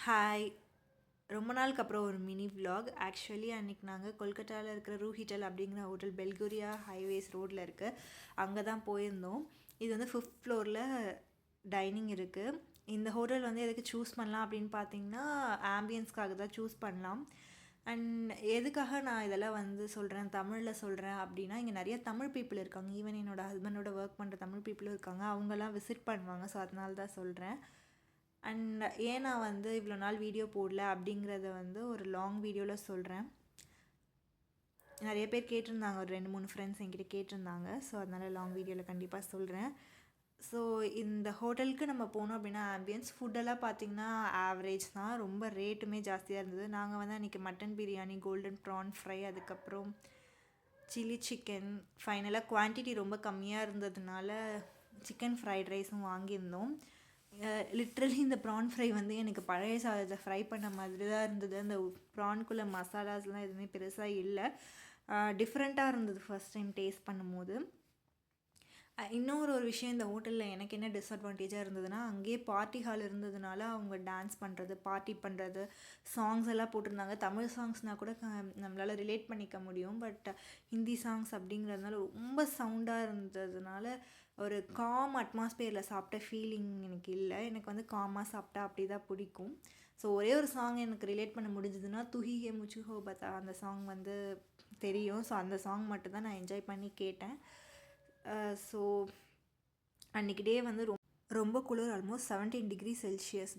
Hi. ரொம்ப நாளுக்கு அப்புறம் ஒரு மினி vlog. ஆக்சுவலி அன்றைக்கி நாங்கள் கொல்கட்டாவில் இருக்கிற ரூஹிட்டல் அப்படிங்கிற ஹோட்டல் பெல்கோரியா ஹைவேஸ் ரோட்டில் இருக்குது, அங்கே தான் போயிருந்தோம். இது வந்து 5th ஃப்ளோரில் டைனிங் இருக்குது. இந்த ஹோட்டல் வந்து எதுக்கு சூஸ் பண்ணலாம் அப்படின்னு பார்த்தீங்கன்னா, ஆம்பியன்ஸ்க்காக தான் சூஸ் பண்ணலாம். அண்ட் எதுக்காக நான் இதெல்லாம் வந்து சொல்கிறேன், தமிழில் சொல்கிறேன் அப்படின்னா, இங்கே நிறைய தமிழ் பீப்புள் இருக்காங்க. ஈவன் என்னோடய ஹஸ்பண்டோட ஒர்க் பண்ணுற தமிழ் பீப்புளும் இருக்காங்க. அவங்கெல்லாம் விசிட் பண்ணுவாங்க. ஸோ அதனால தான் சொல்கிறேன். அண்ட் ஏன் நான் வந்து இவ்வளோ நாள் வீடியோ போடல அப்படிங்கிறத வந்து ஒரு லாங் வீடியோவில் சொல்கிறேன். நிறைய பேர் கேட்டிருந்தாங்க, ஒரு 2-3 ஃப்ரெண்ட்ஸ் என்கிட்ட கேட்டிருந்தாங்க. ஸோ அதனால் லாங் வீடியோவில் கண்டிப்பாக சொல்கிறேன். ஸோ இந்த ஹோட்டலுக்கு நம்ம போனோம் அப்படின்னா, ஆம்பியன்ஸ் ஃபுட்டெல்லாம் பார்த்திங்கன்னா ஆவரேஜ் தான். ரொம்ப ரேட்டுமே ஜாஸ்தியாக இருந்தது. நாங்கள் வந்து அன்றைக்கி mutton biryani, golden PRAN fry, அதுக்கப்புறம் சில்லி சிக்கன், ஃபைனலாக குவான்டிட்டி ரொம்ப கம்மியாக இருந்ததுனால சிக்கன் ஃப்ரைட் ரைஸும் வாங்கியிருந்தோம். லிட்ரலி இந்த ப்ரான் ஃப்ரை வந்து எனக்கு பழைய சாதத்தை ஃப்ரை பண்ண மாதிரி தான் இருந்தது. அந்த ப்ரான்குள்ளே மசாலாஸ்லாம் எதுவுமே பெருசாக இல்லை. டிஃப்ரெண்ட்டாக இருந்தது ஃபஸ்ட் டைம் டேஸ்ட் பண்ணும்போது. இன்னொரு விஷயம், இந்த ஹோட்டலில் எனக்கு என்ன டிஸ்அட்வான்டேஜாக இருந்ததுன்னா, அங்கேயே பார்ட்டி ஹால் இருந்ததுனால அவங்க டான்ஸ் பண்ணுறது, பார்ட்டி பண்ணுறது, சாங்ஸ் எல்லாம் போட்டிருந்தாங்க. தமிழ் சாங்ஸ்னால் கூட நம்மளால் ரிலேட் பண்ணிக்க முடியும். பட் ஹிந்தி சாங்ஸ் அப்படிங்கிறதுனால ரொம்ப சவுண்டாக இருந்ததுனால ஒரு காம் அட்மாஸ்பியரில் சாப்பிட்ட ஃபீலிங் எனக்கு இல்லை. எனக்கு வந்து காமாக சாப்பிட்டா அப்படி தான் பிடிக்கும். ஸோ ஒரே ஒரு சாங் எனக்கு ரிலேட் பண்ண முடிஞ்சதுன்னா, துஹி ஹே முச்சு ஹோ பத்தா, அந்த சாங் வந்து தெரியும். ஸோ அந்த சாங் மட்டும்தான் நான் என்ஜாய் பண்ணி கேட்டேன். ஸோ அன்றைக்கி டே வந்து ரொம்ப குளிர், ஆல்மோஸ்ட் 17 டிகிரி செல்சியஸ்.